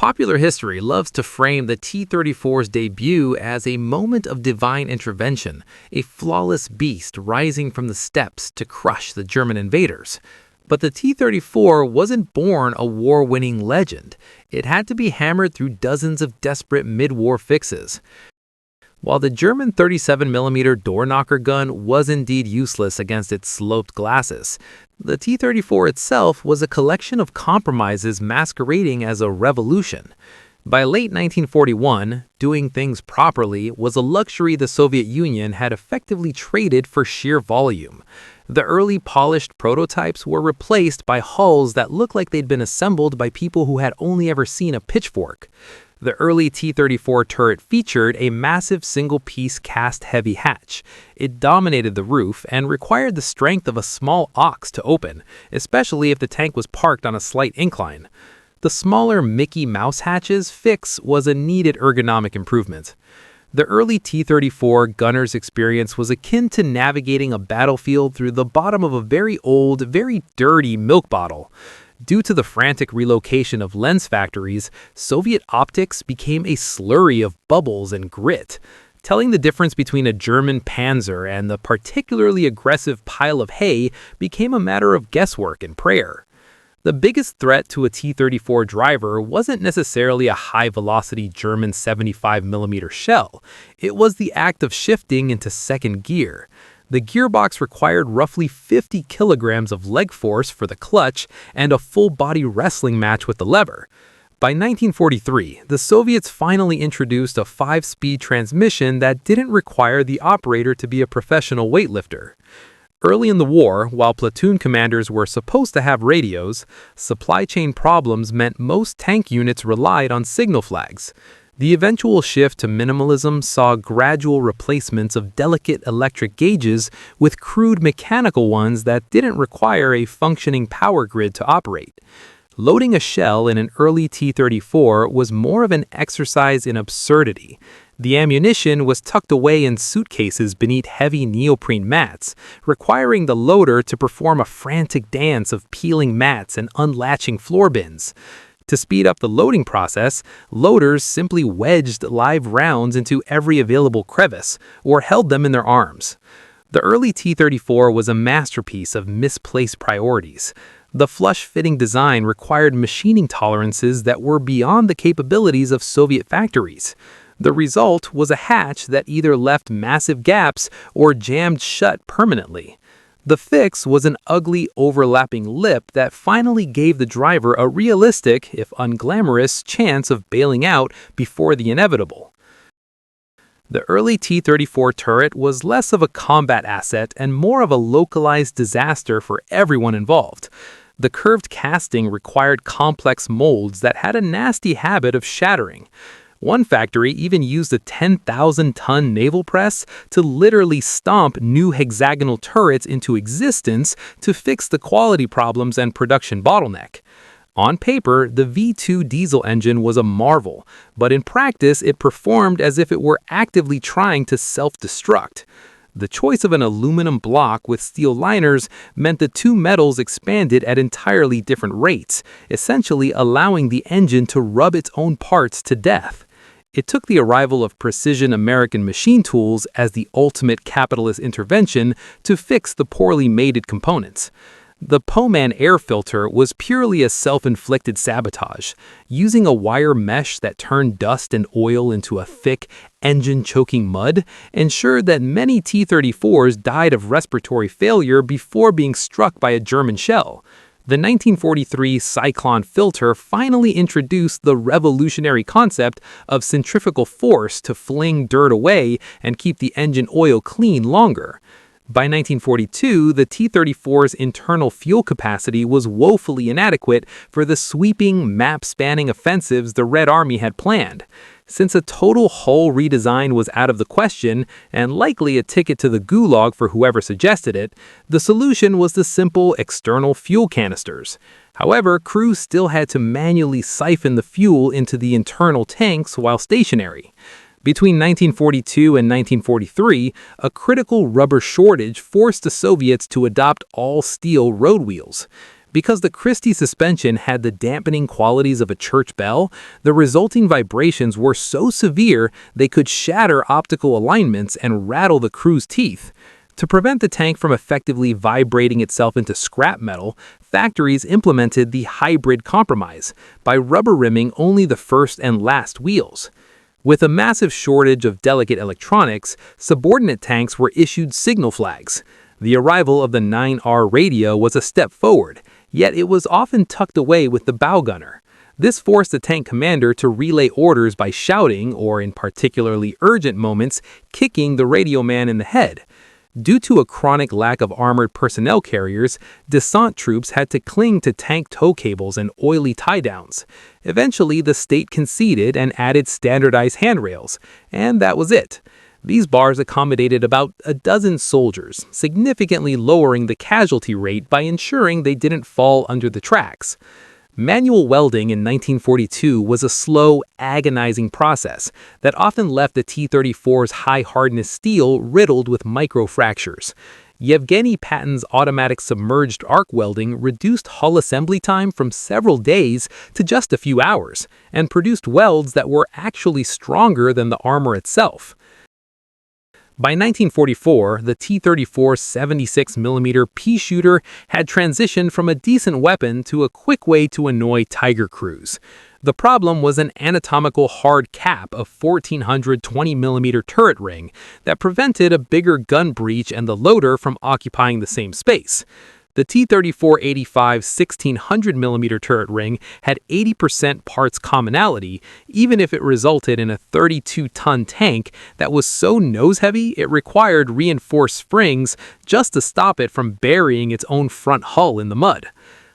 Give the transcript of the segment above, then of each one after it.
Popular history loves to frame the T-34's debut as a moment of divine intervention, a flawless beast rising from the steppes to crush the German invaders. But the T-34 wasn't born a war-winning legend. It had to be hammered through dozens of desperate mid-war fixes. While the German 37mm door knocker gun was indeed useless against its sloped glasses, the T-34 itself was a collection of compromises masquerading as a revolution. By late 1941, doing things properly was a luxury the Soviet Union had effectively traded for sheer volume. The early polished prototypes were replaced by hulls that looked like they'd been assembled by people who had only ever seen a pitchfork. The early T-34 turret featured a massive single-piece cast-heavy hatch. It dominated the roof and required the strength of a small ox to open, especially if the tank was parked on a slight incline. The smaller Mickey Mouse hatch's fix was a needed ergonomic improvement. The early T-34 gunner's experience was akin to navigating a battlefield through the bottom of a very old, very dirty milk bottle. Due to the frantic relocation of lens factories, Soviet optics became a slurry of bubbles and grit. Telling the difference between a German Panzer and the particularly aggressive pile of hay became a matter of guesswork and prayer. The biggest threat to a T-34 driver wasn't necessarily a high-velocity German 75mm shell. It was the act of shifting into second gear. The gearbox required roughly 50 kilograms of leg force for the clutch and a full-body wrestling match with the lever. By 1943, the Soviets finally introduced a 5-speed transmission that didn't require the operator to be a professional weightlifter. Early in the war, while platoon commanders were supposed to have radios, supply chain problems meant most tank units relied on signal flags. The eventual shift to minimalism saw gradual replacements of delicate electric gauges with crude mechanical ones that didn't require a functioning power grid to operate. Loading a shell in an early T-34 was more of an exercise in absurdity. The ammunition was tucked away in suitcases beneath heavy neoprene mats, requiring the loader to perform a frantic dance of peeling mats and unlatching floor bins. To speed up the loading process, loaders simply wedged live rounds into every available crevice, or held them in their arms. The early T-34 was a masterpiece of misplaced priorities. The flush-fitting design required machining tolerances that were beyond the capabilities of Soviet factories. The result was a hatch that either left massive gaps or jammed shut permanently. The fix was an ugly, overlapping lip that finally gave the driver a realistic, if unglamorous, chance of bailing out before the inevitable. The early T-34 turret was less of a combat asset and more of a localized disaster for everyone involved. The curved casting required complex molds that had a nasty habit of shattering. One factory even used a 10,000-ton naval press to literally stomp new hexagonal turrets into existence to fix the quality problems and production bottleneck. On paper, the V2 diesel engine was a marvel, but in practice it performed as if it were actively trying to self-destruct. The choice of an aluminum block with steel liners meant the two metals expanded at entirely different rates, essentially allowing the engine to rub its own parts to death. It took the arrival of precision American machine tools as the ultimate capitalist intervention to fix the poorly mated components. The Poman air filter was purely a self-inflicted sabotage. Using a wire mesh that turned dust and oil into a thick, engine-choking mud ensured that many T-34s died of respiratory failure before being struck by a German shell. The 1943 Cyclone filter finally introduced the revolutionary concept of centrifugal force to fling dirt away and keep the engine oil clean longer. By 1942, the T-34's internal fuel capacity was woefully inadequate for the sweeping, map-spanning offensives the Red Army had planned. Since a total hull redesign was out of the question, and likely a ticket to the gulag for whoever suggested it, the solution was the simple external fuel canisters. However, crews still had to manually siphon the fuel into the internal tanks while stationary. Between 1942 and 1943, a critical rubber shortage forced the Soviets to adopt all-steel road wheels. Because the Christie suspension had the dampening qualities of a church bell, the resulting vibrations were so severe they could shatter optical alignments and rattle the crew's teeth. To prevent the tank from effectively vibrating itself into scrap metal, factories implemented the hybrid compromise by rubber rimming only the first and last wheels. With a massive shortage of delicate electronics, subordinate tanks were issued signal flags. The arrival of the 9R radio was a step forward, yet it was often tucked away with the bow gunner. This forced the tank commander to relay orders by shouting, or in particularly urgent moments, kicking the radio man in the head. Due to a chronic lack of armored personnel carriers, descent troops had to cling to tank tow cables and oily tie-downs. Eventually, the state conceded and added standardized handrails, and that was it. These bars accommodated about a dozen soldiers, significantly lowering the casualty rate by ensuring they didn't fall under the tracks. Manual welding in 1942 was a slow, agonizing process that often left the T-34's high-hardness steel riddled with microfractures. Yevgeny Patin's automatic submerged arc welding reduced hull assembly time from several days to just a few hours, and produced welds that were actually stronger than the armor itself. By 1944, the T-34's 76mm pea shooter had transitioned from a decent weapon to a quick way to annoy Tiger crews. The problem was an anatomical hard cap of 1400 20mm turret ring that prevented a bigger gun breech and the loader from occupying the same space. The T-34-85 1600mm turret ring had 80% parts commonality, even if it resulted in a 32-ton tank that was so nose-heavy it required reinforced springs just to stop it from burying its own front hull in the mud.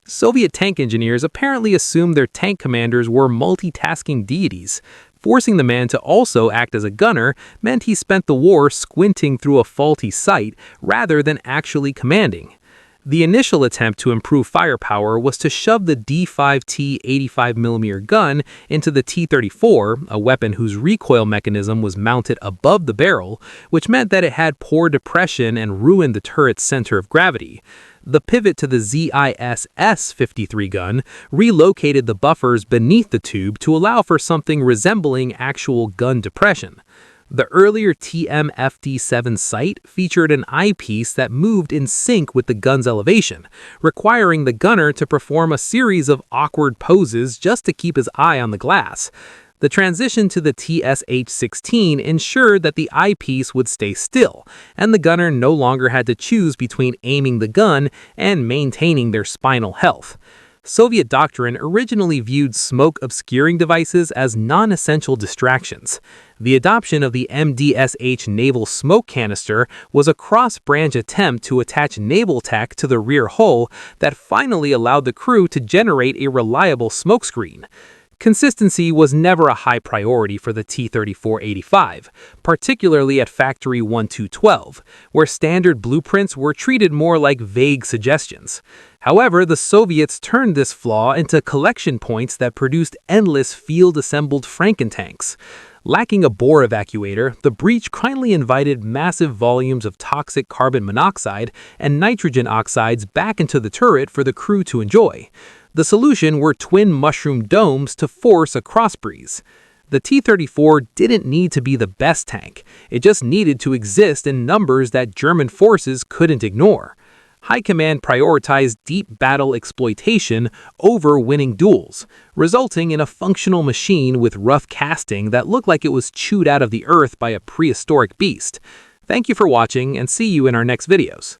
Soviet tank engineers apparently assumed their tank commanders were multitasking deities. Forcing the man to also act as a gunner meant he spent the war squinting through a faulty sight rather than actually commanding. The initial attempt to improve firepower was to shove the D5T 85mm gun into the T-34, a weapon whose recoil mechanism was mounted above the barrel, which meant that it had poor depression and ruined the turret's center of gravity. The pivot to the ZIS-53 gun relocated the buffers beneath the tube to allow for something resembling actual gun depression. The earlier TMFD-7 sight featured an eyepiece that moved in sync with the gun's elevation, requiring the gunner to perform a series of awkward poses just to keep his eye on the glass. The transition to the TSH-16 ensured that the eyepiece would stay still, and the gunner no longer had to choose between aiming the gun and maintaining their spinal health. Soviet doctrine originally viewed smoke-obscuring devices as non-essential distractions. The adoption of the MDSH naval smoke canister was a cross-branch attempt to attach naval tech to the rear hull that finally allowed the crew to generate a reliable smokescreen. Consistency was never a high priority for the T-34-85, particularly at Factory 1212, where standard blueprints were treated more like vague suggestions. However, the Soviets turned this flaw into collection points that produced endless field-assembled Frankentanks. Lacking a bore evacuator, the breach kindly invited massive volumes of toxic carbon monoxide and nitrogen oxides back into the turret for the crew to enjoy. The solution were twin mushroom domes to force a crossbreeze. The T-34 didn't need to be the best tank, it just needed to exist in numbers that German forces couldn't ignore. High Command prioritized deep battle exploitation over winning duels, resulting in a functional machine with rough casting that looked like it was chewed out of the earth by a prehistoric beast. Thank you for watching, and see you in our next videos.